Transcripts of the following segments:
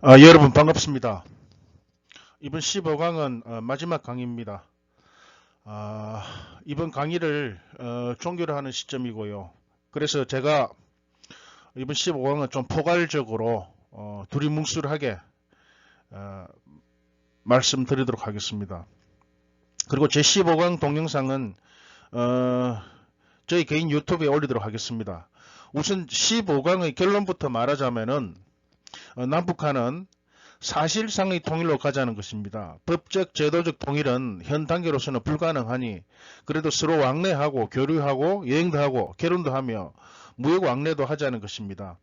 여러분 반갑습니다. 이번 15강은 마지막 강의입니다. 이번 강의를 종교를 하는 시점이고요. 그래서 제가 이번 15강은 좀 포괄적으로 두리뭉술하게 어, 말씀드리도록 하겠습니다. 그리고 제 15강 동영상은 저희 개인 유튜브에 올리도록 하겠습니다. 우선 15강의 결론부터 말하자면은 남북한은 사실상의 통일로 가자는 것입니다. 법적, 제도적 통일은 현 단계로서는 불가능하니 그래도 서로 왕래하고 교류하고 여행도 하고 결혼도 하며 무역 왕래도 하자는 것입니다.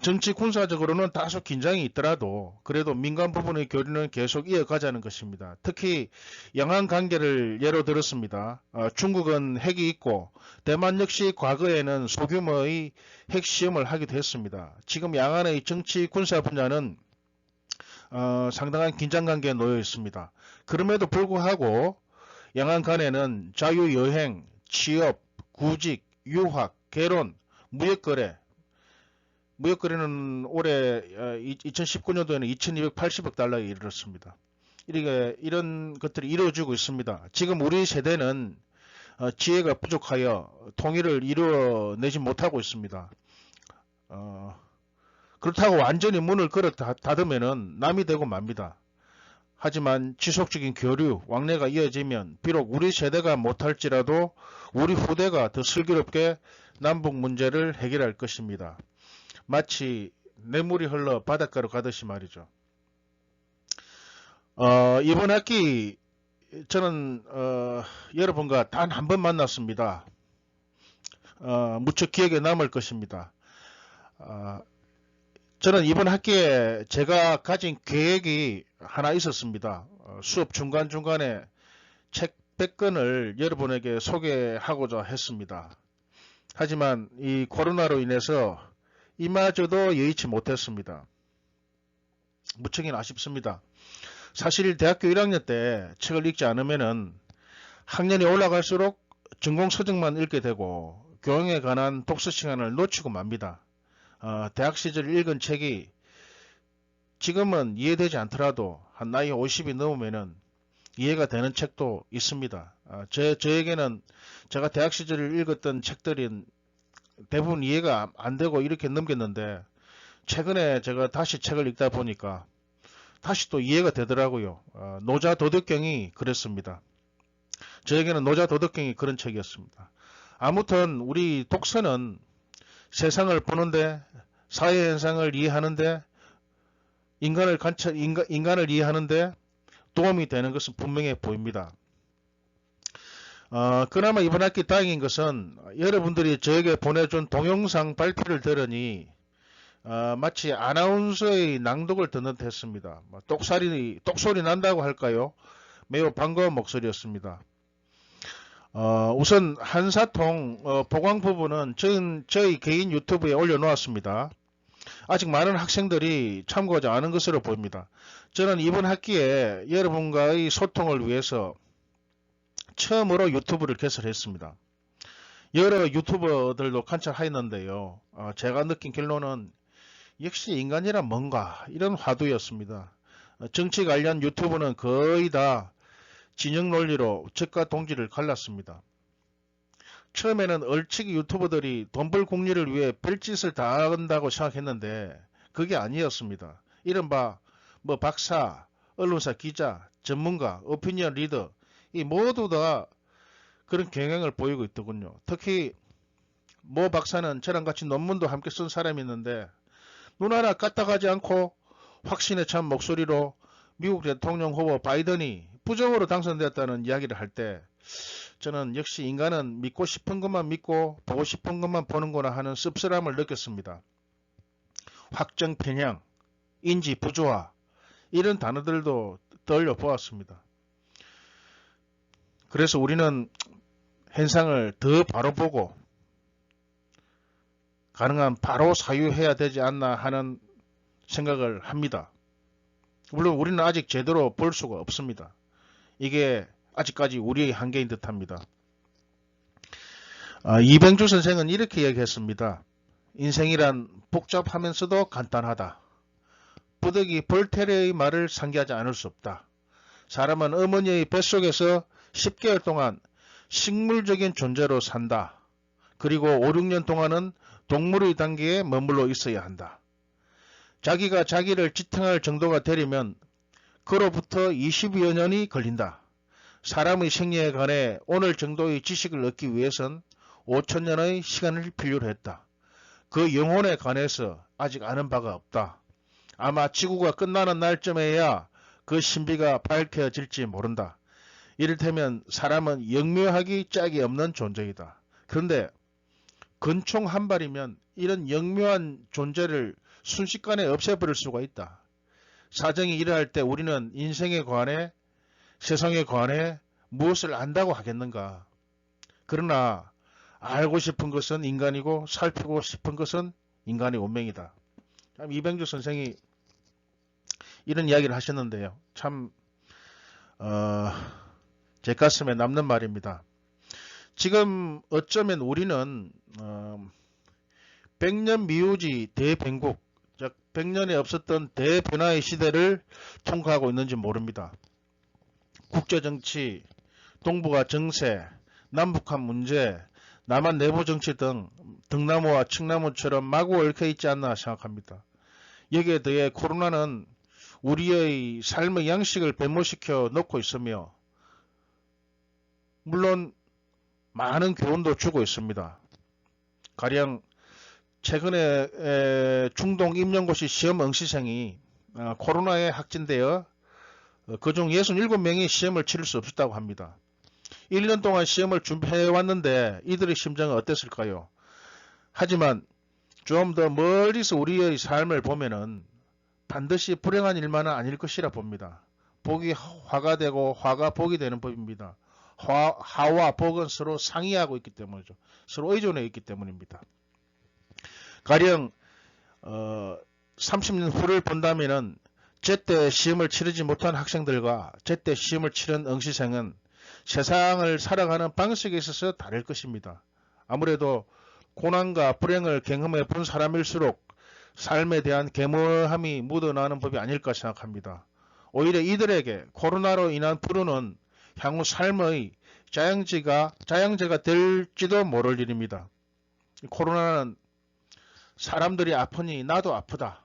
정치 군사적으로는 다소 긴장이 있더라도 그래도 민간 부분의 교류는 계속 이어가자는 것입니다. 특히 양안 관계를 예로 들었습니다. 중국은 핵이 있고 대만 역시 과거에는 소규모의 핵시험을 하기도 했습니다. 지금 양안의 정치 군사 분야는 상당한 긴장관계에 놓여 있습니다. 그럼에도 불구하고 양안 간에는 자유여행, 취업, 구직, 유학, 결혼, 무역거래는 올해 2019년도에는 2280억 달러에 이르렀습니다. 이런 것들이 이루어지고 있습니다. 지금 우리 세대는 지혜가 부족하여 통일을 이루어내지 못하고 있습니다. 그렇다고 완전히 문을 걸어 닫으면 남이 되고 맙니다. 하지만 지속적인 교류, 왕래가 이어지면 비록 우리 세대가 못할지라도 우리 후대가 더 슬기롭게 남북 문제를 해결할 것입니다. 마치 냇물이 흘러 바닷가로 가듯이 말이죠. 이번 학기 저는 여러분과 단 한 번 만났습니다. 무척 기억에 남을 것입니다. 저는 이번 학기에 제가 가진 계획이 하나 있었습니다. 수업 중간중간에 책 100권을 여러분에게 소개하고자 했습니다. 하지만 이 코로나로 인해서 이마저도 여의치 못했습니다. 무척이나 아쉽습니다. 사실 대학교 1학년 때 책을 읽지 않으면은 학년이 올라갈수록 전공 서적만 읽게 되고 교양에 관한 독서 시간을 놓치고 맙니다. 대학 시절 읽은 책이 지금은 이해되지 않더라도 한 나이 50이 넘으면은 이해가 되는 책도 있습니다. 저에게는 제가 대학 시절 읽었던 책들이 대부분 이해가 안 되고 이렇게 넘겼는데 최근에 제가 다시 책을 읽다 보니까 다시 또 이해가 되더라고요. 노자 도덕경이 그랬습니다. 저에게는 노자 도덕경이 그런 책이었습니다. 아무튼 우리 독서는 세상을 보는데 사회 현상을 이해하는데 인간을 이해하는데 도움이 되는 것은 분명해 보입니다. 그나마 이번 학기 다행인 것은 여러분들이 저에게 보내준 동영상 발표를 들으니 마치 아나운서의 낭독을 듣는 듯 했습니다. 똑소리 난다고 할까요? 매우 반가운 목소리였습니다. 우선 한사통 보강 부분은 저희 개인 유튜브에 올려놓았습니다. 아직 많은 학생들이 참고하지 않은 것으로 보입니다. 저는 이번 학기에 여러분과의 소통을 위해서 처음으로 유튜브를 개설했습니다. 여러 유튜버들도 관찰하였는데요. 제가 느낀 결론은 역시 인간이란 뭔가 이런 화두였습니다. 정치 관련 유튜브는 거의 다 진영 논리로 적과 동지를 갈랐습니다. 처음에는 얼치기 유튜버들이 돈 벌 공리를 위해 별짓을 다 한다고 생각했는데 그게 아니었습니다. 이른바 박사, 언론사 기자, 전문가, 오피니언 리더 이 모두 다 그런 경향을 보이고 있더군요. 특히 모 박사는 저랑 같이 논문도 함께 쓴 사람이 있는데 눈 하나 까딱하지 않고 확신에 찬 목소리로 미국 대통령 후보 바이든이 부정으로 당선되었다는 이야기를 할 때 저는 역시 인간은 믿고 싶은 것만 믿고 보고 싶은 것만 보는구나 하는 씁쓸함을 느꼈습니다. 확정 편향, 인지 부조화 이런 단어들도 떠올려 보았습니다. 그래서 우리는 현상을 더 바로 보고 가능한 바로 사유해야 되지 않나 하는 생각을 합니다. 물론 우리는 아직 제대로 볼 수가 없습니다. 이게 아직까지 우리의 한계인 듯합니다. 이병주 선생은 이렇게 얘기했습니다. 인생이란 복잡하면서도 간단하다. 부득이 볼테르의 말을 상기하지 않을 수 없다. 사람은 어머니의 뱃속에서 10개월 동안 식물적인 존재로 산다. 그리고 5, 6년 동안은 동물의 단계에 머물러 있어야 한다. 자기가 자기를 지탱할 정도가 되려면 그로부터 20여 년이 걸린다. 사람의 생리에 관해 오늘 정도의 지식을 얻기 위해선 5,000년의 시간을 필요로 했다. 그 영혼에 관해서 아직 아는 바가 없다. 아마 지구가 끝나는 날쯤에야 그 신비가 밝혀질지 모른다. 이를테면 사람은 영묘하기 짝이 없는 존재이다. 그런데 근총 한 발이면 이런 영묘한 존재를 순식간에 없애버릴 수가 있다. 사정이 이러할 때 우리는 인생에 관해, 세상에 관해 무엇을 안다고 하겠는가. 그러나 알고 싶은 것은 인간이고 살피고 싶은 것은 인간의 운명이다. 참 이병주 선생이 이런 이야기를 하셨는데요. 참 제 가슴에 남는 말입니다. 지금 어쩌면 우리는 100년 미우지 대변국, 즉 100년에 없었던 대변화의 시대를 통과하고 있는지 모릅니다. 국제정치, 동북아 정세, 남북한 문제, 남한 내부 정치 등 등나무와 칡나무처럼 마구 얽혀 있지 않나 생각합니다. 여기에 더해 코로나는 우리의 삶의 양식을 변모시켜 놓고 있으며 물론 많은 교훈도 주고 있습니다. 가령 최근에 중동 임용고시 시험 응시생이 코로나에 확진되어 그중 67명이 시험을 치를 수 없었다고 합니다. 1년 동안 시험을 준비해왔는데 이들의 심정은 어땠을까요? 하지만 좀 더 멀리서 우리의 삶을 보면은 반드시 불행한 일만은 아닐 것이라 봅니다. 복이 화가 되고 화가 복이 되는 법입니다. 화와 복은 서로 상이하고 있기 때문이죠. 서로 의존해 있기 때문입니다. 가령 30년 후를 본다면은 제때 시험을 치르지 못한 학생들과 제때 시험을 치른 응시생은 세상을 살아가는 방식에 있어서 다를 것입니다. 아무래도 고난과 불행을 경험해 본 사람일수록 삶에 대한 개모함이 묻어나는 법이 아닐까 생각합니다. 오히려 이들에게 코로나로 인한 불운은 향후 삶의 자양제가 될지도 모를 일입니다. 코로나는 사람들이 아프니 나도 아프다.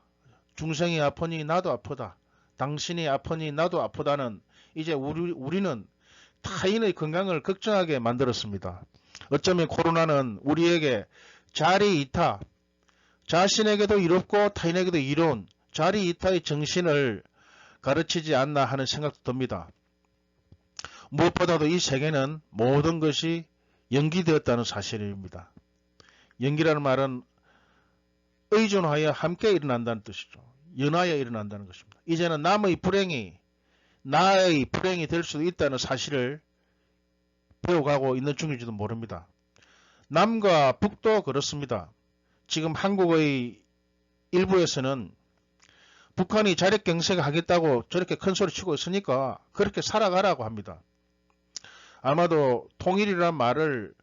중생이 아프니 나도 아프다. 당신이 아프니 나도 아프다는 이제 우리는 타인의 건강을 걱정하게 만들었습니다. 어쩌면 코로나는 우리에게 자리이타, 자신에게도 이롭고 타인에게도 이로운 자리이타의 정신을 가르치지 않나 하는 생각도 듭니다. 무엇보다도 이 세계는 모든 것이 연기되었다는 사실입니다. 연기라는 말은 의존하여 함께 일어난다는 뜻이죠. 연하여 일어난다는 것입니다. 이제는 남의 불행이 나의 불행이 될 수도 있다는 사실을 배워가고 있는 중일지도 모릅니다. 남과 북도 그렇습니다. 지금 한국의 일부에서는 북한이 자력경색하겠다고 저렇게 큰 소리 치고 있으니까 그렇게 살아가라고 합니다. 아마도 통일이란 말을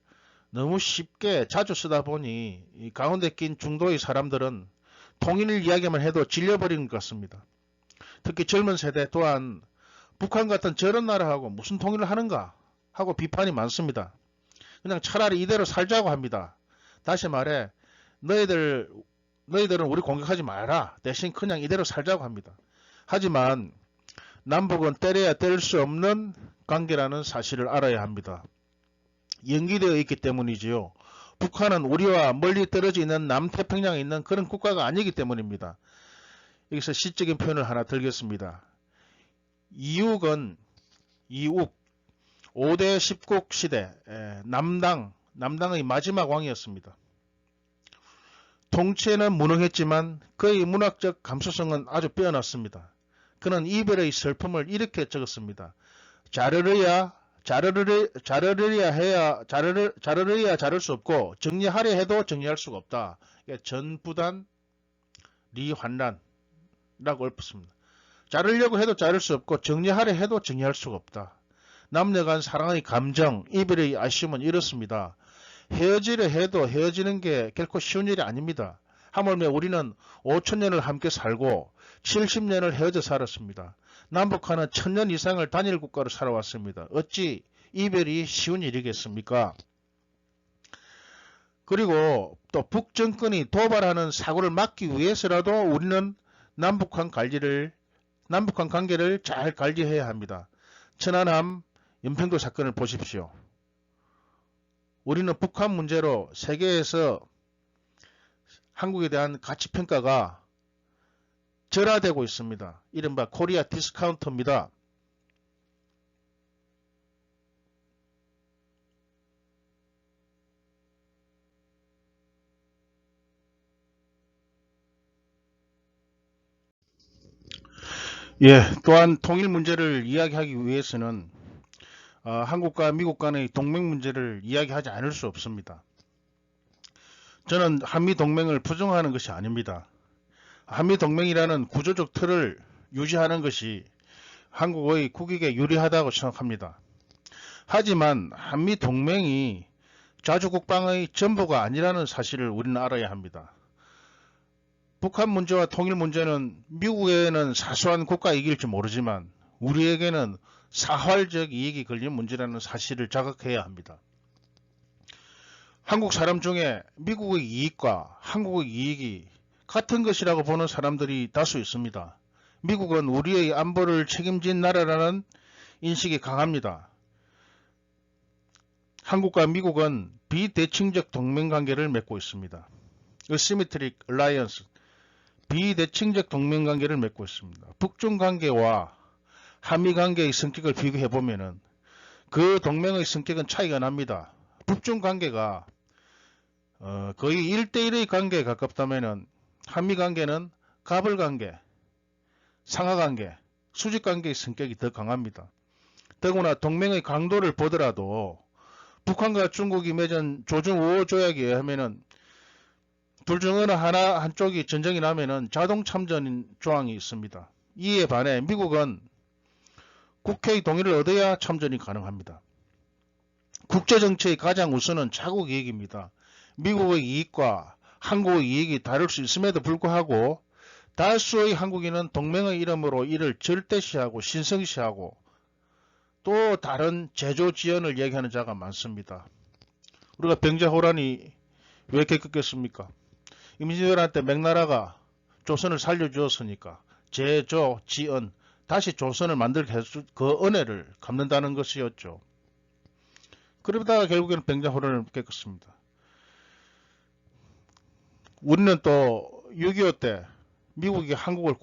너무 쉽게 자주 쓰다 보니 이 가운데 낀 중도의 사람들은 통일 이야기만 해도 질려버리는 것 같습니다. 특히 젊은 세대 또한 북한 같은 저런 나라하고 무슨 통일을 하는가 하고 비판이 많습니다. 그냥 차라리 이대로 살자고 합니다. 다시 말해 너희들은 우리 공격하지 마라. 대신 그냥 이대로 살자고 합니다. 하지만 남북은 때려야 뗄 수 없는 관계라는 사실을 알아야 합니다. 연기되어 있기 때문이지요. 북한은 우리와 멀리 떨어져 있는 남태평양에 있는 그런 국가가 아니기 때문입니다. 여기서 시적인 표현을 하나 들겠습니다. 이욱은 5대 십국 시대 남당의 마지막 왕이었습니다. 통치에는 무능했지만 그의 문학적 감수성은 아주 빼어났습니다. 그는 이별의 슬픔을 이렇게 적었습니다. 자르르야 자를 수 없고 정리하려 해도 정리할 수가 없다. 전부단 리환란라고 읊었습니다. 자르려고 해도 자를 수 없고 정리하려 해도 정리할 수가 없다. 남녀간 사랑의 감정, 이별의 아쉬움은 이렇습니다. 헤어지려 해도 헤어지는 게 결코 쉬운 일이 아닙니다. 하물며 우리는 5천년을 함께 살고 70년을 헤어져 살았습니다. 남북한은 1000년 이상을 단일 국가로 살아왔습니다. 어찌 이별이 쉬운 일이겠습니까? 그리고 또 북정권이 도발하는 사고를 막기 위해서라도 우리는 남북한 관계를 잘 관리해야 합니다. 천안함 연평도 사건을 보십시오. 우리는 북한 문제로 세계에서 한국에 대한 가치평가가 절하되고 있습니다. 이른바 코리아 디스카운터입니다. 예, 또한 통일 문제를 이야기하기 위해서는 한국과 미국 간의 동맹 문제를 이야기하지 않을 수 없습니다. 저는 한미동맹을 부정하는 것이 아닙니다. 한미동맹이라는 구조적 틀을 유지하는 것이 한국의 국익에 유리하다고 생각합니다. 하지만 한미동맹이 자주국방의 전부가 아니라는 사실을 우리는 알아야 합니다. 북한 문제와 통일 문제는 미국에는 사소한 국가 이익일지 모르지만 우리에게는 사활적 이익이 걸린 문제라는 사실을 자각해야 합니다. 한국 사람 중에 미국의 이익과 한국의 이익이 같은 것이라고 보는 사람들이 다수 있습니다. 미국은 우리의 안보를 책임진 나라라는 인식이 강합니다. 한국과 미국은 비대칭적 동맹관계를 맺고 있습니다. Asymmetric Alliance, 비대칭적 동맹관계를 맺고 있습니다. 북중관계와 한미관계의 성격을 비교해보면 그 동맹의 성격은 차이가 납니다. 북중관계가 거의 1대1의 관계에 가깝다면 한미관계는 가불관계, 상하관계, 수직관계의 성격이 더 강합니다. 더구나 동맹의 강도를 보더라도 북한과 중국이 맺은 조중 5호 조약에 의하면 둘 중 어느 한쪽이 전쟁이 나면 자동 참전 조항이 있습니다. 이에 반해 미국은 국회의 동의를 얻어야 참전이 가능합니다. 국제정치의 가장 우선은 자국 이익입니다. 미국의 이익과 한국의 이익이 다를 수 있음에도 불구하고 다수의 한국인은 동맹의 이름으로 이를 절대시하고 신성시하고 또 다른 제조 지연을 얘기하는 자가 많습니다. 우리가 병자호란이 왜 겪었겠습니까? 임진왜란때 명나라가 조선을 살려주었으니까 제조 지연, 다시 조선을 만들게 해줄 그 은혜를 갚는다는 것이었죠. 그러다가 결국에는 병자호란을 겪었습니다. 우리는 또 6.25 때 미국이 한국을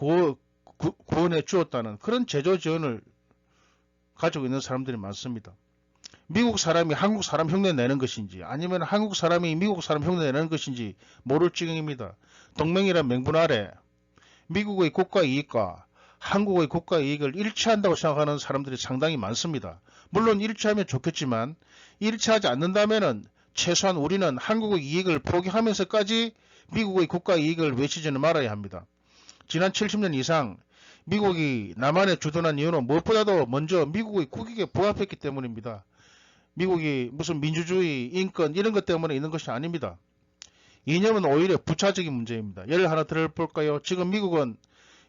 구원해 주었다는 그런 제조 지원을 가지고 있는 사람들이 많습니다. 미국 사람이 한국 사람 흉내 내는 것인지 아니면 한국 사람이 미국 사람 흉내 내는 것인지 모를 지경입니다. 동맹이란 명분 아래 미국의 국가 이익과 한국의 국가 이익을 일치한다고 생각하는 사람들이 상당히 많습니다. 물론 일치하면 좋겠지만 일치하지 않는다면 최소한 우리는 한국의 이익을 포기하면서까지 미국의 국가 이익을 외치지는 말아야 합니다. 지난 70년 이상 미국이 남한에 주둔한 이유는 무엇보다도 먼저 미국의 국익에 부합했기 때문입니다. 미국이 무슨 민주주의, 인권 이런 것 때문에 있는 것이 아닙니다. 이념은 오히려 부차적인 문제입니다. 예를 하나 들어볼까요? 지금 미국은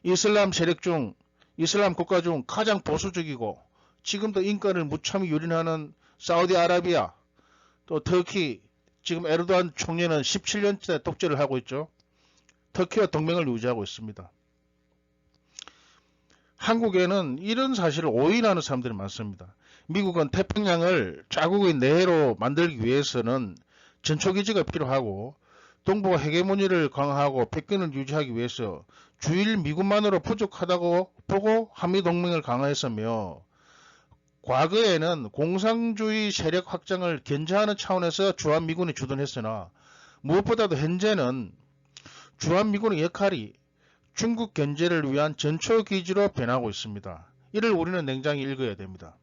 이슬람 세력 중, 이슬람 국가 중 가장 보수적이고 지금도 인권을 무참히 유린하는 사우디아라비아, 또 터키, 지금 에르도안 총리는 17년째 독재를 하고 있죠. 터키와 동맹을 유지하고 있습니다. 한국에는 이런 사실을 오인하는 사람들이 많습니다. 미국은 태평양을 자국의 내해로 만들기 위해서는 전초기지가 필요하고 동북아 헤게모니를 강화하고 패권을 유지하기 위해서 주일 미군만으로 부족하다고 보고 한미동맹을 강화했으며 과거에는 공산주의 세력 확장을 견제하는 차원에서 주한미군이 주둔했으나 무엇보다도 현재는 주한미군의 역할이 중국 견제를 위한 전초기지로 변하고 있습니다. 이를 우리는 냉정히 읽어야 됩니다.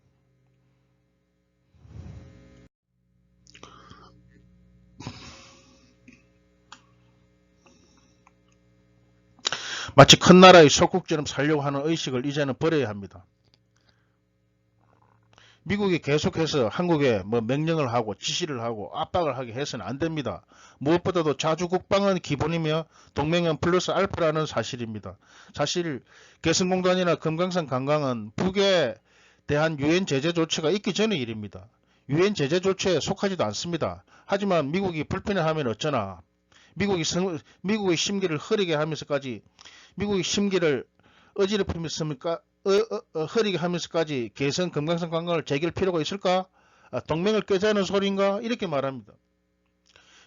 마치 큰 나라의 속국처럼 살려고 하는 의식을 이제는 버려야 합니다. 미국이 계속해서 한국에 뭐 명령을 하고 지시를 하고 압박을 하게 해서는 안 됩니다. 무엇보다도 자주 국방은 기본이며 동맹은 플러스 알파라는 사실입니다. 사실 개성공단이나 금강산 관광은 북에 대한 유엔 제재 조치가 있기 전의 일입니다. 유엔 제재 조치에 속하지도 않습니다. 하지만 미국이 불편해하면 어쩌나. 미국의 심기를 흐리게 하면서까지 미국의 심기를 어지럽히면서입니까? 흐리게 하면서까지 개성 금강산 관광을 재개할 필요가 있을까? 동맹을 깨자는 소리인가? 이렇게 말합니다.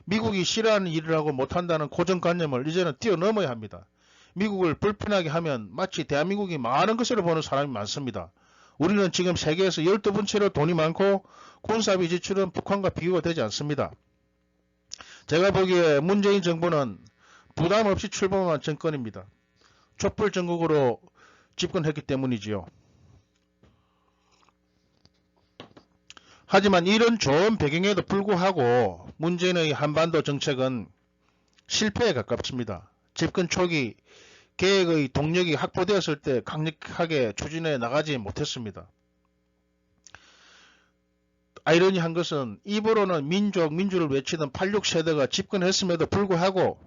미국이 싫어하는 일을 하고 못한다는 고정관념을 이제는 뛰어넘어야 합니다. 미국을 불편하게 하면 마치 대한민국이 망하는 것으로 보는 사람이 많습니다. 우리는 지금 세계에서 12번째로 돈이 많고 군사비 지출은 북한과 비교가 되지 않습니다. 제가 보기에 문재인 정부는 부담 없이 출범한 정권입니다. 촛불 전국으로 집권했기 때문이지요. 하지만 이런 좋은 배경에도 불구하고 문재인의 한반도 정책은 실패에 가깝습니다. 집권 초기 계획의 동력이 확보되었을 때 강력하게 추진해 나가지 못했습니다. 아이러니한 것은 입으로는 민주를 외치던 86세대가 집권했음에도 불구하고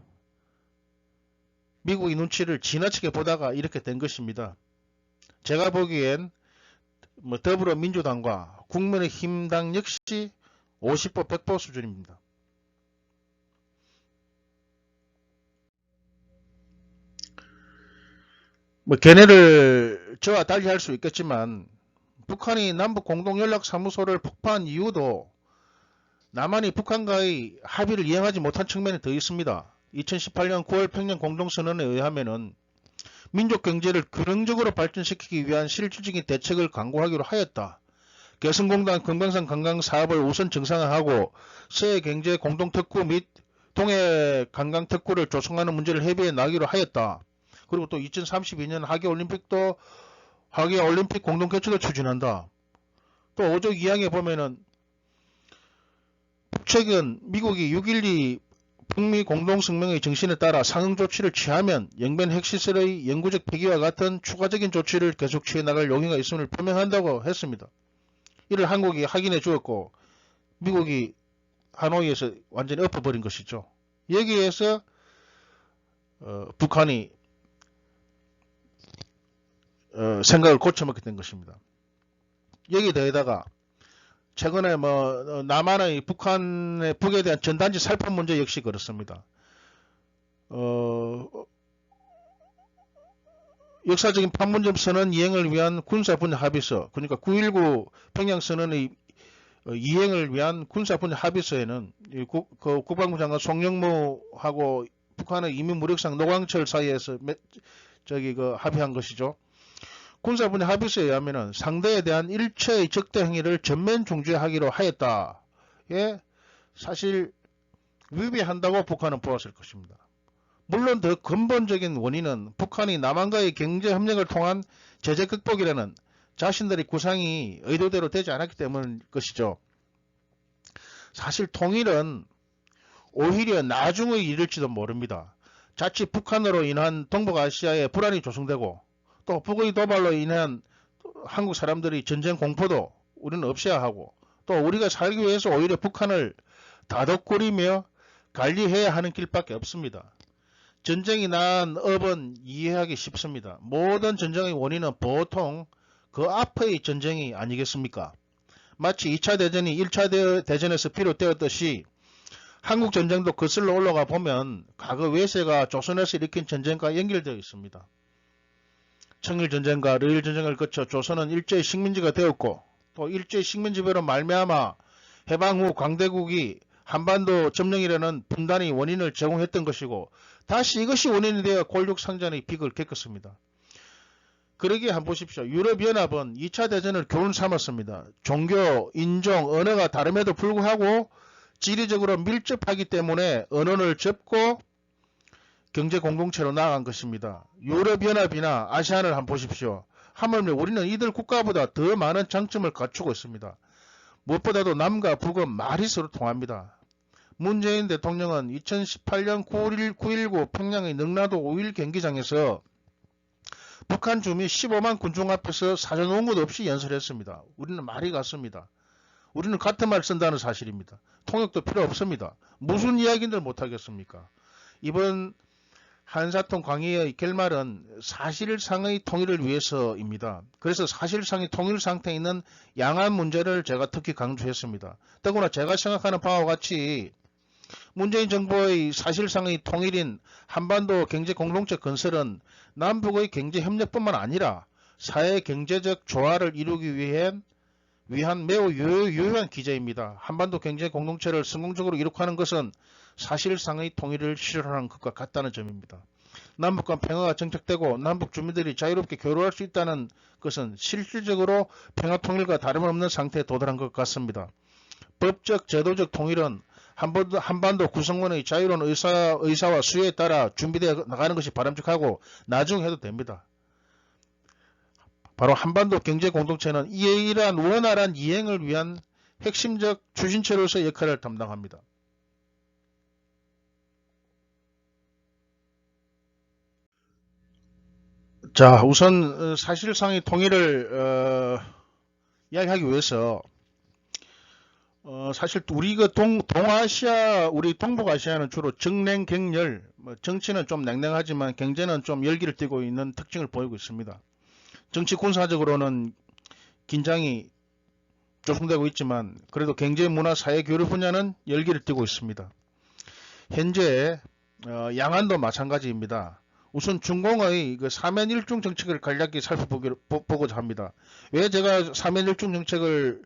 미국의 눈치를 지나치게 보다가 이렇게 된 것입니다. 제가 보기엔 더불어민주당과 국민의힘당 역시 50보 100보 수준입니다. 걔네를 저와 달리 할 수 있겠지만 북한이 남북 공동연락사무소를 폭파한 이유도 남한이 북한과의 합의를 이행하지 못한 측면이 더 있습니다. 2018년 9월 평양 공동선언에 의하면은 민족 경제를 균형적으로 발전시키기 위한 실질적인 대책을 강구하기로 하였다. 개성공단 금강산 관광 사업을 우선 정상화하고 서해 경제 공동특구 및 동해 관광 특구를 조성하는 문제를 협의해 나가기로 하였다. 그리고 또 2032년 하계올림픽 공동개최도 추진한다. 또 5조 2항에 보면은 북측은 미국이 6.12 북미 공동성명의 정신에 따라 상응 조치를 취하면 영변 핵시설의 영구적 폐기와 같은 추가적인 조치를 계속 취해 나갈 용의가 있음을 표명한다고 했습니다. 이를 한국이 확인해 주었고 미국이 하노이에서 완전히 엎어버린 것이죠. 여기에서 북한이 생각을 고쳐먹게 된 것입니다. 여기에 더해다가 최근에 남한의 북에 대한 전단지 살포 문제 역시 그렇습니다. 역사적인 판문점 선언 이행을 위한 군사분야 합의서, 그러니까 9.19 평양선언의 이행을 위한 군사분야 합의서에는 국방부 장관 송영무하고 북한의 이민무력상 노광철 사이에서 합의한 것이죠. 군사분야 합의서에 의하면 상대에 대한 일체의 적대 행위를 전면 중지하기로 하였다. 예, 사실 위배한다고 북한은 보았을 것입니다. 물론 더 근본적인 원인은 북한이 남한과의 경제협력을 통한 제재 극복이라는 자신들의 구상이 의도대로 되지 않았기 때문일 것이죠. 사실 통일은 오히려 나중의 일일지도 모릅니다. 자칫 북한으로 인한 동북아시아에 불안이 조성되고 또 북의 도발로 인한 한국 사람들이 전쟁 공포도 우리는 없애야 하고 또 우리가 살기 위해서 오히려 북한을 다독거리며 관리해야 하는 길밖에 없습니다. 전쟁이 난 업은 이해하기 쉽습니다. 모든 전쟁의 원인은 보통 그 앞의 전쟁이 아니겠습니까? 마치 2차 대전이 1차 대전에서 비롯되었듯이 한국 전쟁도 거슬러 올라가 보면 과거 외세가 조선에서 일으킨 전쟁과 연결되어 있습니다. 청일전쟁과 러일전쟁을 거쳐 조선은 일제의 식민지가 되었고 또 일제의 식민지배로 말미암아 해방 후 강대국이 한반도 점령이라는 분단의 원인을 제공했던 것이고 다시 이것이 원인이 되어 골육상전의 빅을 겪었습니다. 그러기에 한번 보십시오. 유럽연합은 2차 대전을 교훈 삼았습니다. 종교, 인종, 언어가 다름에도 불구하고 지리적으로 밀접하기 때문에 언어를 접고 경제 공동체로 나아간 것입니다. 유럽연합이나 아시안을 한번 보십시오. 하물며 우리는 이들 국가보다 더 많은 장점을 갖추고 있습니다. 무엇보다도 남과 북은 말이 서로 통합니다. 문재인 대통령은 2018년 9.19 평양의 능라도 5.1 경기장에서 북한 주민 15만 군중 앞에서 사전 원고도 없이 연설했습니다. 우리는 말이 같습니다. 우리는 같은 말 쓴다는 사실입니다. 통역도 필요 없습니다. 무슨 이야기들 못하겠습니까? 이번 한사통 강의의 결말은 사실상의 통일을 위해서입니다. 그래서 사실상의 통일 상태에 있는 양안 문제를 제가 특히 강조했습니다. 더구나 제가 생각하는 바와 같이 문재인 정부의 사실상의 통일인 한반도 경제공동체 건설은 남북의 경제협력뿐만 아니라 사회 경제적 조화를 이루기 위한 매우 유효한 기제입니다. 한반도 경제공동체를 성공적으로 이룩하는 것은 사실상의 통일을 실현하는 것과 같다는 점입니다. 남북 간 평화가 정착되고 남북 주민들이 자유롭게 교류할 수 있다는 것은 실질적으로 평화 통일과 다름없는 상태에 도달한 것 같습니다. 법적 제도적 통일은 한반도 구성원의 자유로운 의사와 수요에 따라 준비되어 나가는 것이 바람직하고 나중에 해도 됩니다. 바로 한반도 경제공동체는 이러한 원활한 이행을 위한 핵심적 추진체로서 역할을 담당합니다. 자, 우선 사실상의 통일을 이야기하기 위해서 사실 우리 동아시아, 우리 동북아시아는 주로 정냉 격렬, 정치는 좀 냉랭하지만 경제는 좀 열기를 띠고 있는 특징을 보이고 있습니다. 정치 군사적으로는 긴장이 조성되고 있지만 그래도 경제, 문화, 사회, 교류 분야는 열기를 띠고 있습니다. 현재 양안도 마찬가지입니다. 우선 중공의 그 사면일중 정책을 간략히 살펴보고자 합니다. 왜 제가 사면일중 정책을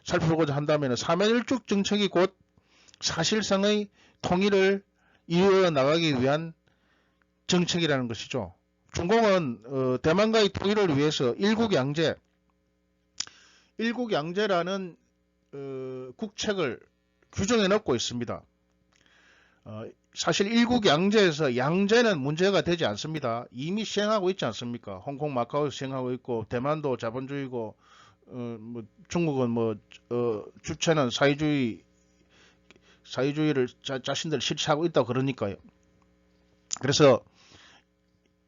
살펴보고자 한다면 사면일중 정책이 곧 사실상의 통일을 이루어 나가기 위한 정책이라는 것이죠. 중공은 대만과의 통일을 위해서 일국양제라는 국책을 규정해 놓고 있습니다. 사실 일국양제에서 양제는 문제가 되지 않습니다. 이미 시행하고 있지 않습니까? 홍콩, 마카오 시행하고 있고 대만도 자본주의고 중국은 주체는 사회주의를 자신들 실시하고 있다고 그러니까요. 그래서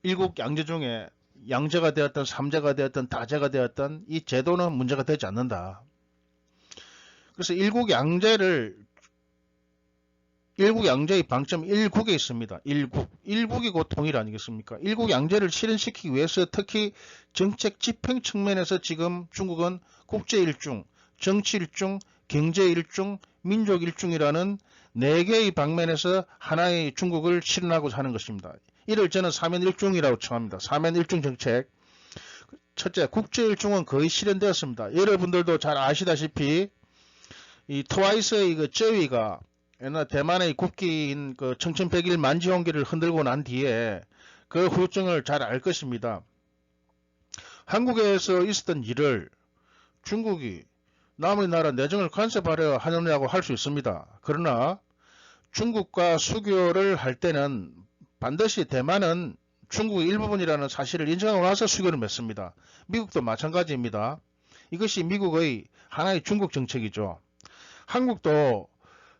일국 양제 중에 양제가 되었던 삼제가 되었던 다제가 되었던 이 제도는 문제가 되지 않는다. 그래서 일국 양제의 방점 일국에 있습니다. 일국이 곧 통일 아니겠습니까? 일국 양제를 실현시키기 위해서 특히 정책 집행 측면에서 지금 중국은 국제 일중, 정치 일중, 경제 일중, 민족 일중이라는 4개의 방면에서 하나의 중국을 실현하고자 하는 것입니다. 이를 저는 사면일중이라고称합니다. 사면일중 정책. 첫째, 국제일중은 거의 실현되었습니다. 여러분들도 잘 아시다시피 이 트와이스의 그 저위가 옛날 대만의 국기인 그 청천백일 만지홍기를 흔들고 난 뒤에 그 후유증을 잘 알 것입니다. 한국에서 있었던 일을 중국이 남의 나라 내정을 간섭하려 하느냐고 할 수 있습니다. 그러나 중국과 수교를 할 때는 반드시 대만은 중국의 일부분이라는 사실을 인정하고 나서 수교를 맺습니다. 미국도 마찬가지입니다. 이것이 미국의 하나의 중국 정책이죠. 한국도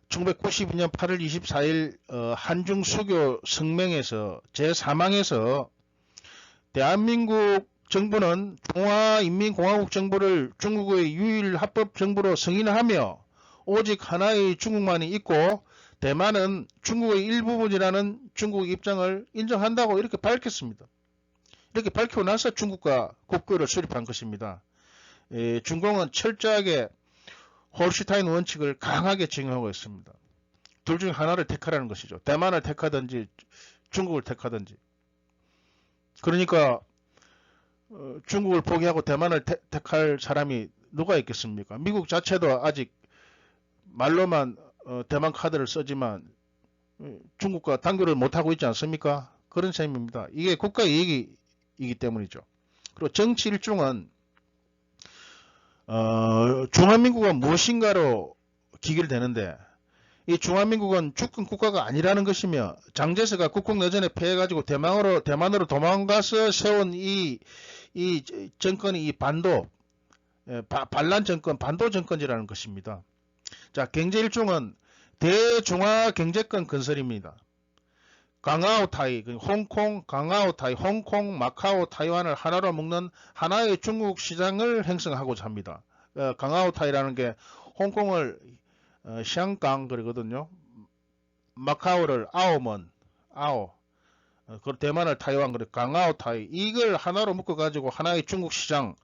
1992년 8월 24일 한중 수교 성명에서 제3항에서 대한민국 정부는 중화인민공화국 정부를 중국의 유일 합법 정부로 승인하며 오직 하나의 중국만이 있고 대만은 중국의 일부분이라는 중국의 입장을 인정한다고 이렇게 밝혔습니다. 이렇게 밝히고 나서 중국과 국교를 수립한 것입니다. 중공은 철저하게 홀슈타인 원칙을 강하게 적용하고 있습니다. 둘 중에 하나를 택하라는 것이죠. 대만을 택하든지 중국을 택하든지. 그러니까 중국을 포기하고 대만을 택할 사람이 누가 있겠습니까? 미국 자체도 아직 말로만 대만 카드를 쓰지만 중국과 단교를 못하고 있지 않습니까? 그런 셈입니다. 이게 국가 이익이기 때문이죠. 그리고 정치 일중은 중화민국은 무엇인가로 기결되는데 이 중화민국은 주권 국가가 아니라는 것이며 장제스가 국共내전에 패해가지고 대만으로 도망가서 세운 이 정권이 이 반란 정권, 반도 정권이라는 것입니다. 자, 경제 일중은 대중화 경제권 건설입니다. 강아오타이, 홍콩, 강아오타이, 홍콩, 마카오, 타이완을 하나로 묶는 하나의 중국 시장을 형성하고자 합니다. 강아오타이라는 게 홍콩을 샹강 그러거든요. 마카오를 아오먼, 아오, 그 대만을 타이완 그래 강아오타이 이걸 하나로 묶어 가지고 하나의 중국 시장을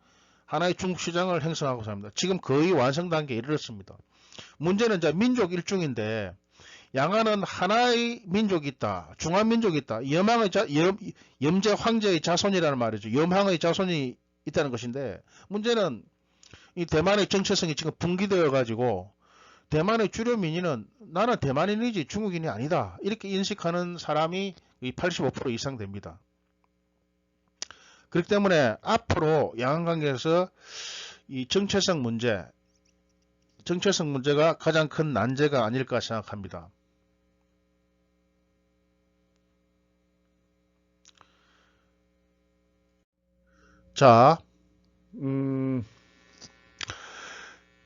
형성하고자 합니다. 지금 거의 완성 단계에 이르렀습니다. 문제는 이제 민족 일중인데 양안은 하나의 민족이 있다. 중화민족이 있다. 염제 황제의 자손이라는 말이죠. 염항의 자손이 있다는 것인데 문제는 이 대만의 정체성이 지금 붕괴되어 가지고 대만의 주류 민의는 나는 대만인이지 중국인이 아니다. 이렇게 인식하는 사람이 85% 이상 됩니다. 그렇기 때문에 앞으로 양안관계에서 이 정체성 문제가 가장 큰 난제가 아닐까 생각합니다. 자,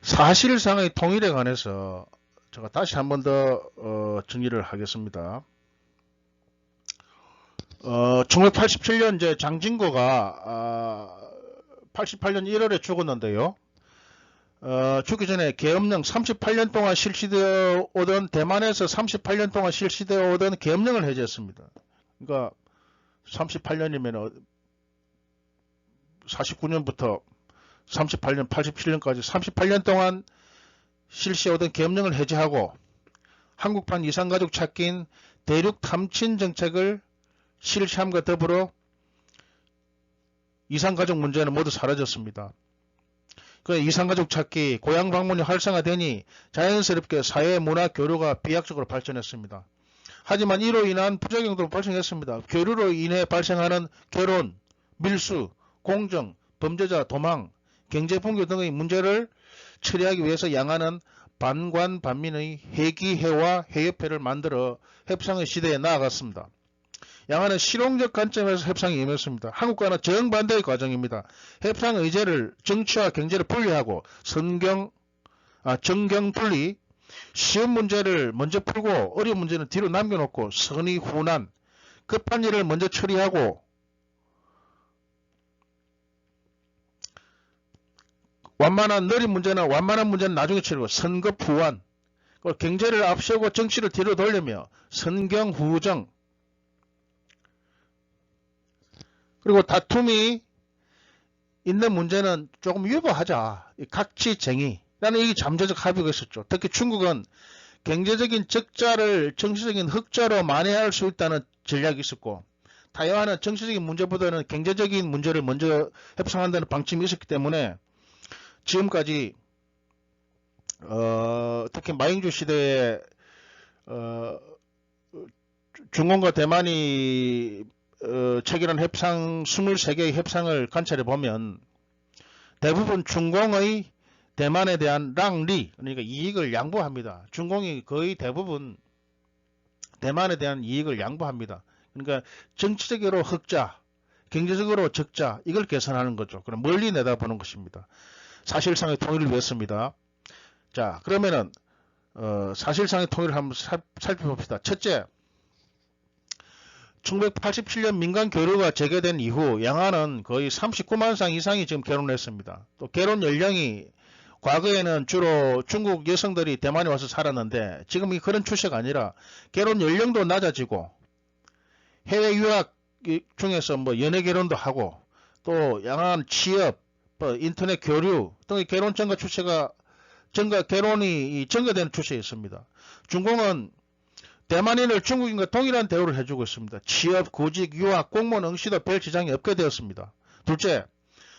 사실상의 통일에 관해서 제가 다시 한 번 더 정리를 하겠습니다. 1987년 이제 장진거가 88년 1월에 죽었는데요. 죽기 전에 계엄령 38년 동안 실시되어 오던 대만에서 38년 동안 실시되어 오던 계엄령을 해제했습니다. 그러니까 38년이면 49년부터 38년, 87년까지 38년 동안 실시해오던 계엄령을 해제하고 한국판 이산가족 찾기인 대륙 탐친 정책을 실시함과 더불어 이산가족 문제는 모두 사라졌습니다. 그 이산가족 찾기, 고향 방문이 활성화되니 자연스럽게 사회 문화 교류가 비약적으로 발전했습니다. 하지만 이로 인한 부작용도 발생했습니다. 교류로 인해 발생하는 결혼, 밀수, 공정, 범죄자, 도망, 경제붕괴 등의 문제를 처리하기 위해서 양안은 반관반민의 해기회와 해협회를 만들어 협상의 시대에 나아갔습니다. 양안은 실용적 관점에서 협상에 임했습니다. 한국과는 정반대의 과정입니다. 협상 의제를 정치와 경제를 분리하고 정경 분리, 쉬운 문제를 먼저 풀고 어려운 문제는 뒤로 남겨놓고 선의 후난, 급한 일을 먼저 처리하고 완만한 문제는 나중에 처리하고 선급 후환, 경제를 앞세우고 정치를 뒤로 돌리며 선경후정, 그리고 다툼이 있는 문제는 조금 유보하자. 각지쟁의. 라는 이게 잠재적 합의가 있었죠. 특히 중국은 경제적인 적자를 정치적인 흑자로 만회할 수 있다는 전략이 있었고, 타이완은 정치적인 문제보다는 경제적인 문제를 먼저 협상한다는 방침이 있었기 때문에 지금까지 특히 마잉주 시대에 중공과 대만이 체결한 협상 23개의 협상을 관찰해 보면 대부분 중공의 대만에 대한 랑리, 그러니까 이익을 양보합니다. 중공이 거의 대부분 대만에 대한 이익을 양보합니다. 그러니까 정치적으로 흑자, 경제적으로 적자, 이걸 개선하는 거죠. 그럼 멀리 내다보는 것입니다. 사실상의 통일을 위해서입니다. 자, 그러면은 사실상의 통일을 한번 살펴봅시다. 첫째, 1987년 민간 교류가 재개된 이후 양안은 거의 39만 쌍 이상이 지금 결혼했습니다. 또 결혼 연령이 과거에는 주로 중국 여성들이 대만에 와서 살았는데 지금이 그런 추세가 아니라 결혼 연령도 낮아지고 해외 유학 중에서 뭐 연애 결혼도 하고 또 양안 취업, 인터넷 교류 등의 결혼 증가 추세가 결혼이 증가되는 추세에 있습니다. 중공은 대만인을 중국인과 동일한 대우를 해주고 있습니다. 취업, 구직, 유학, 공무원 응시도 별 지장이 없게 되었습니다. 둘째,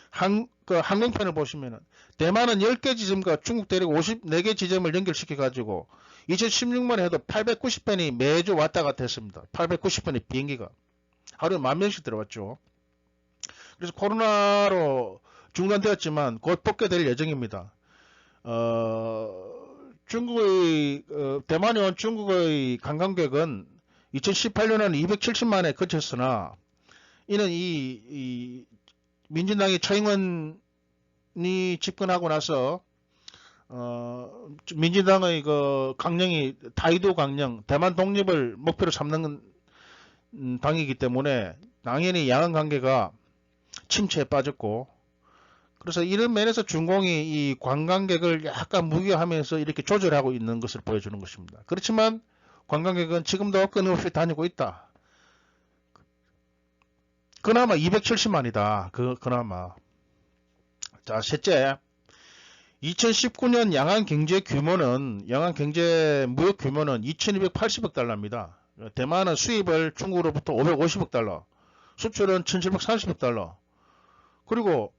항공편을 보시면은 대만은 10개 지점과 중국 대륙 54개 지점을 연결시켜가지고 2016년에 해도 890편이 매주 왔다 갔다 했습니다. 890편의 비행기가 하루에 10,000명씩 들어왔죠. 그래서 코로나로 중단되었지만 곧 복귀될 예정입니다. 대만에 온 중국의 관광객은 2018년에는 270만에 그쳤으나 이는 이 민진당이 최잉원이 집권하고 나서 민진당의 그 강령이 타이도 강령, 대만 독립을 목표로 삼는 당이기 때문에 당연히 양안 관계가 침체에 빠졌고, 그래서 이런 면에서 중공이 이 관광객을 약간 무기화하면서 이렇게 조절하고 있는 것을 보여주는 것입니다. 그렇지만 관광객은 지금도 끊임없이 다니고 있다. 그나마 270만이다. 그나마. 자, 셋째. 2019년 양안 경제 무역 규모는 2280억 달러입니다. 대만은 수입을 중국으로부터 550억 달러, 수출은 1730억 달러. 그리고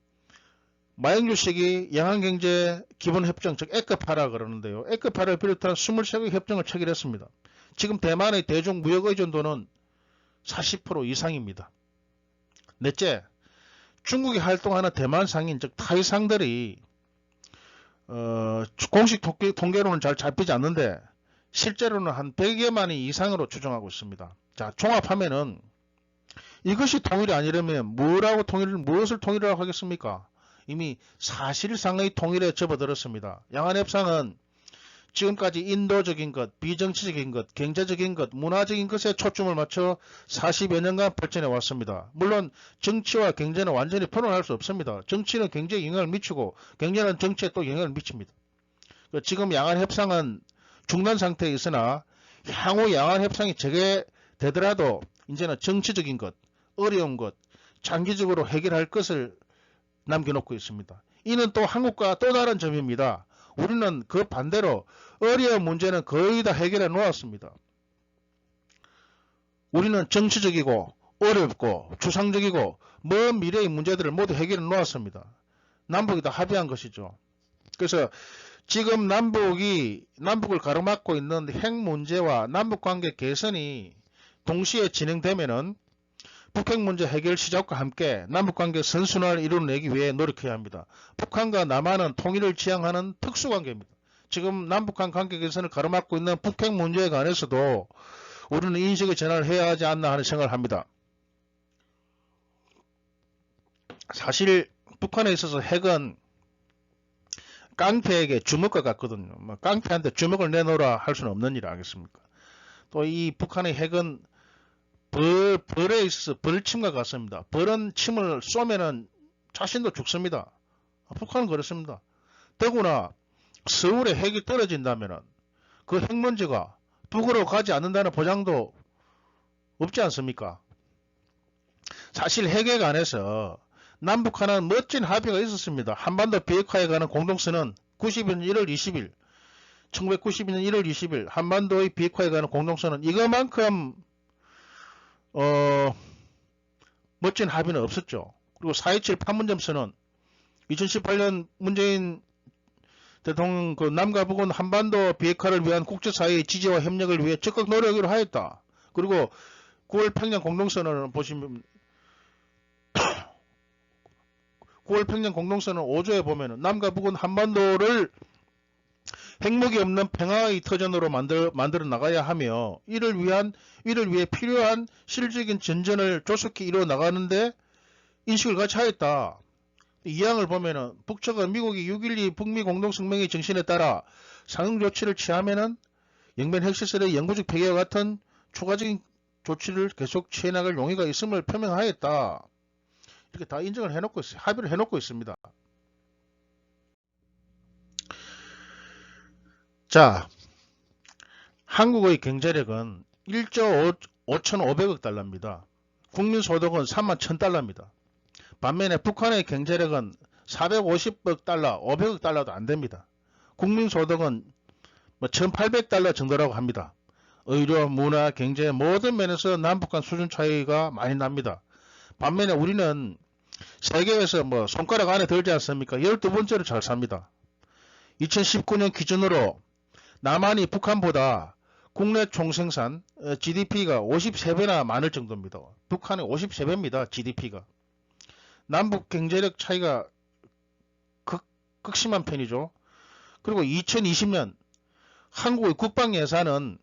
마영주식이 양안경제 기본협정, 즉 에크파라 그러는데요. 에크파를 비롯한 23개 협정을 체결했습니다. 지금 대만의 대중 무역 의존도는 40% 이상입니다. 넷째, 중국이 활동하는 대만 상인, 즉 타이상들이 공식 통계로는 잘 잡히지 않는데 실제로는 한 100여만이 이상으로 추정하고 있습니다. 자, 종합하면은 이것이 통일이 아니라면 무엇을 통일이라고 하겠습니까? 이미 사실상의 통일에 접어들었습니다. 양안협상은 지금까지 인도적인 것, 비정치적인 것, 경제적인 것, 문화적인 것에 초점을 맞춰 40여 년간 발전해 왔습니다. 물론 정치와 경제는 완전히 분원할 수 없습니다. 정치는 경제에 영향을 미치고 경제는 정치에 또 영향을 미칩니다. 지금 양안협상은 중단 상태에 있으나 향후 양안협상이 재개되더라도 이제는 정치적인 것, 어려운 것, 장기적으로 해결할 것을 남겨놓고 있습니다. 이는 또 한국과 또 다른 점입니다. 우리는 그 반대로 어려운 문제는 거의 다 해결해 놓았습니다. 우리는 정치적이고 어렵고 추상적이고 먼 미래의 문제들을 모두 해결해 놓았습니다. 남북이 다 합의한 것이죠. 그래서 지금 남북을 가로막고 있는 핵 문제와 남북관계 개선이 동시에 진행되면은 북핵 문제 해결 시작과 함께 남북관계 선순환을 이뤄내기 위해 노력해야 합니다. 북한과 남한은 통일을 지향하는 특수관계입니다. 지금 남북한 관계 개선을 가로막고 있는 북핵 문제에 관해서도 우리는 인식의 전환을 해야 하지 않나 하는 생각을 합니다. 사실 북한에 있어서 핵은 깡패에게 주먹과 같거든요. 깡패한테 주먹을 내놓으라 할 수는 없는 일 아니겠습니까? 또 이 북한의 핵은 벌에 있어서 벌침과 같습니다. 벌은 침을 쏘면은 자신도 죽습니다. 북한은 그렇습니다. 더구나 서울에 핵이 떨어진다면은 그 핵 문제가 북으로 가지 않는다는 보장도 없지 않습니까? 사실 핵에 관해서 남북한은 멋진 합의가 있었습니다. 한반도 비핵화에 관한 공동선언 1992년 1월 20일 한반도의 비핵화에 관한 공동선언 이거만큼 멋진 합의는 없었죠. 그리고 4.27 판문점 선언 2018년 문재인 대통령 남과 북은 한반도 비핵화를 위한 국제사회의 지지와 협력을 위해 적극 노력을 하였다. 그리고 9월 평양 공동선언을 보시면 9월 평양 공동선언 5조에 보면 남과 북은 한반도를 핵무기 없는 평화의 터전으로 만들어 나가야 하며 이를 위해 필요한 실질적인 전전을 조속히 이루어 나가는데 인식을 같이 하였다. 이 항을 보면은 북측은 미국이 6.12 북미 공동성명의 정신에 따라 상응 조치를 취하면은 영변 핵시설의 영구적 폐기와 같은 추가적인 조치를 계속 취해나갈 용의가 있음을 표명하였다. 이렇게 다 인정을 해놓고 있어요. 합의를 해놓고 있습니다. 자, 한국의 경제력은 1조 5,500억 달러입니다. 국민소득은 3만 1,000달러입니다. 반면에 북한의 경제력은 450억 달러, 500억 달러도 안 됩니다. 국민소득은 1,800달러 정도라고 합니다. 의료, 문화, 경제 모든 면에서 남북한 수준 차이가 많이 납니다. 반면에 우리는 세계에서 손가락 안에 들지 않습니까? 12번째로 잘 삽니다. 2019년 기준으로 남한이 북한보다 국내 총생산 GDP가 53배나 많을 정도입니다. 북한의 53배입니다. GDP가. 남북 경제력 차이가 극심한 편이죠. 그리고 2020년 한국의 국방 예산은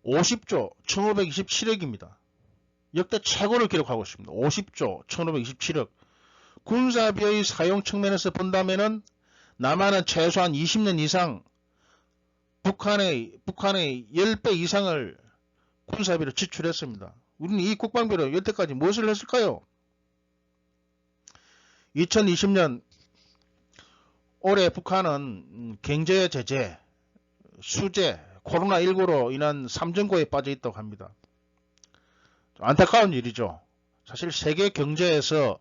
50조 1527억입니다. 역대 최고를 기록하고 있습니다. 50조 1527억. 군사비의 사용 측면에서 본다면은 남한은 최소한 20년 이상 북한의 10배 이상을 군사비를 지출했습니다. 우리는 이 국방비로 여태까지 무엇을 했을까요? 2020년 올해 북한은 경제 제재, 수재, 코로나19로 인한 삼전고에 빠져 있다고 합니다. 안타까운 일이죠. 사실 세계 경제에서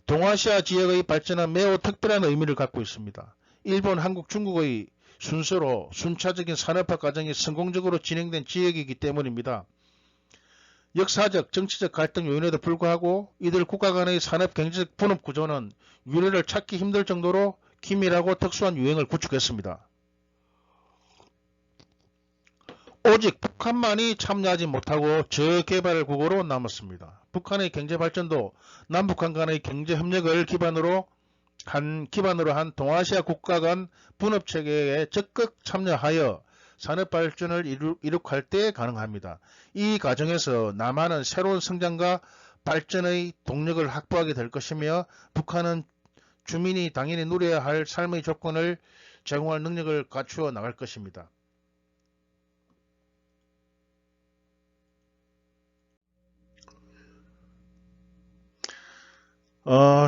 동아시아 지역의 발전은 매우 특별한 의미를 갖고 있습니다. 일본, 한국, 중국의 순서로 순차적인 산업화 과정이 성공적으로 진행된 지역이기 때문입니다. 역사적, 정치적 갈등 요인에도 불구하고 이들 국가 간의 산업 경제적 분업 구조는 유례를 찾기 힘들 정도로 긴밀하고 특수한 유행을 구축했습니다. 오직 북한만이 참여하지 못하고 저개발 국으로 남았습니다. 북한의 경제 발전도 남북한 간의 경제 협력을 기반으로 한 동아시아 국가 간 분업 체계에 적극 참여하여 산업 발전을 이룩할 때 가능합니다. 이 과정에서 남한은 새로운 성장과 발전의 동력을 확보하게 될 것이며 북한은 주민이 당연히 누려야 할 삶의 조건을 제공할 능력을 갖추어 나갈 것입니다.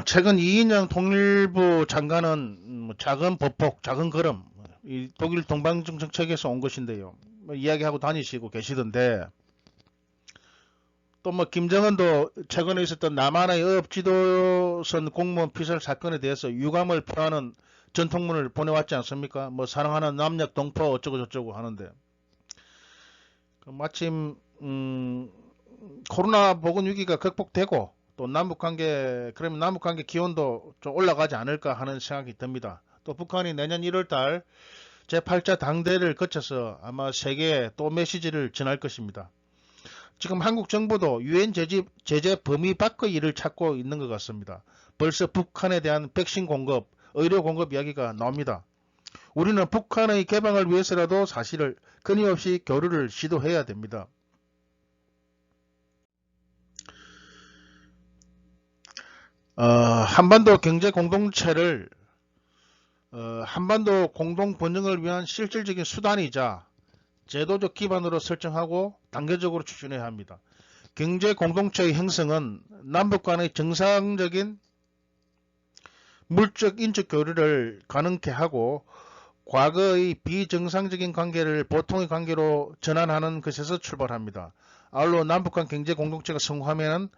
최근 이인영 통일부 장관은 작은 보폭, 작은 걸음, 이 독일 동방중 정책에서 온 것인데요. 이야기하고 다니시고 계시던데, 또 김정은도 최근에 있었던 남한의 어업 지도선 공무원 피살 사건에 대해서 유감을 표하는 전통문을 보내왔지 않습니까? 사랑하는 남녘 동포 어쩌고 저쩌고 하는데, 마침 코로나 보건 위기가 극복되고 또 그러면 남북관계 기온도 좀 올라가지 않을까 하는 생각이 듭니다. 또 북한이 내년 1월달 제8차 당대를 거쳐서 아마 세계에 또 메시지를 전할 것입니다. 지금 한국 정부도 유엔 제재 범위 밖의 일을 찾고 있는 것 같습니다. 벌써 북한에 대한 백신 공급, 의료 공급 이야기가 나옵니다. 우리는 북한의 개방을 위해서라도 사실을 끊임없이 교류를 시도해야 됩니다. 한반도 경제 공동체를 한반도 공동 번영을 위한 실질적인 수단이자 제도적 기반으로 설정하고 단계적으로 추진해야 합니다. 경제 공동체의 형성은 남북 간의 정상적인 물적 인적 교류를 가능케 하고 과거의 비정상적인 관계를 보통의 관계로 전환하는 것에서 출발합니다. 아울러 남북한 경제 공동체가 성공하면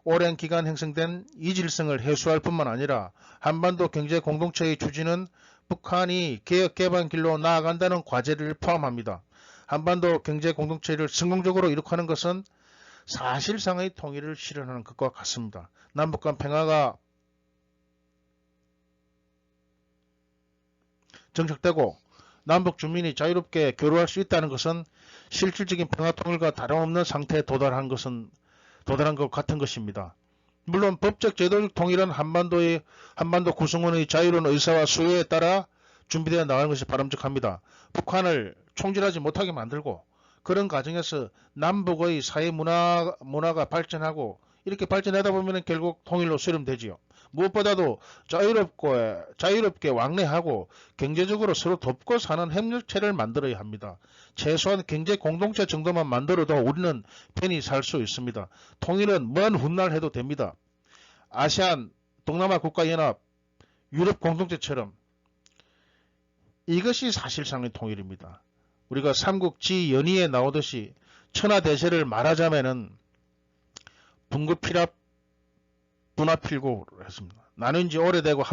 오랜 기간 형성된 이질성을 해소할 뿐만 아니라 한반도 경제 공동체의 추진은 북한이 개혁 개방 길로 나아간다는 과제를 포함합니다. 한반도 경제 공동체를 성공적으로 이룩하는 것은 사실상의 통일을 실현하는 것과 같습니다. 남북 간 평화가 정착되고 남북 주민이 자유롭게 교류할 수 있다는 것은 실질적인 평화 통일과 다름없는 상태에 도달한 것 같은 것입니다. 물론 법적 제도적 통일은 한반도 구성원의 자유로운 의사와 수요에 따라 준비되어 나가는 것이 바람직합니다. 북한을 총질하지 못하게 만들고 그런 과정에서 남북의 사회 문화가 발전하고 이렇게 발전하다 보면 결국 통일로 수렴되지요. 무엇보다도 자유롭게 왕래하고 경제적으로 서로 돕고 사는 협력체를 만들어야 합니다. 최소한 경제 공동체 정도만 만들어도 우리는 편히 살 수 있습니다. 통일은 먼 훗날 해도 됩니다. 아세안, 동남아 국가연합, 유럽 공동체처럼 이것이 사실상의 통일입니다. 우리가 삼국지 연의에 나오듯이 천하대세를 말하자면은 분급필합 분합필고를 했습니다. 나눈 지 오래되면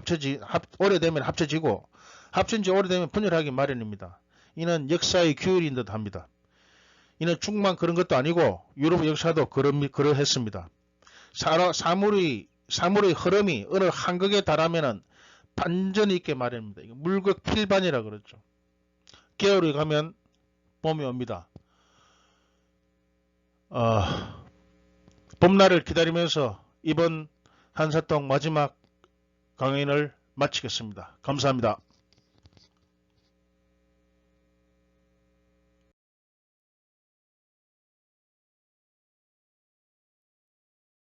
합쳐지고 합친 지 오래되면 분열하기 마련입니다. 이는 역사의 규율인 듯 합니다. 이는 중국만 그런 것도 아니고 유럽 역사도 그러했습니다. 사물의 흐름이 어느 한극에 달하면 반전이 있게 마련입니다. 이거 물극필반이라 그러죠. 게으르게 가면 봄이 옵니다. 봄날을 기다리면서 이번 한사동 마지막 강연을 마치겠습니다. 감사합니다.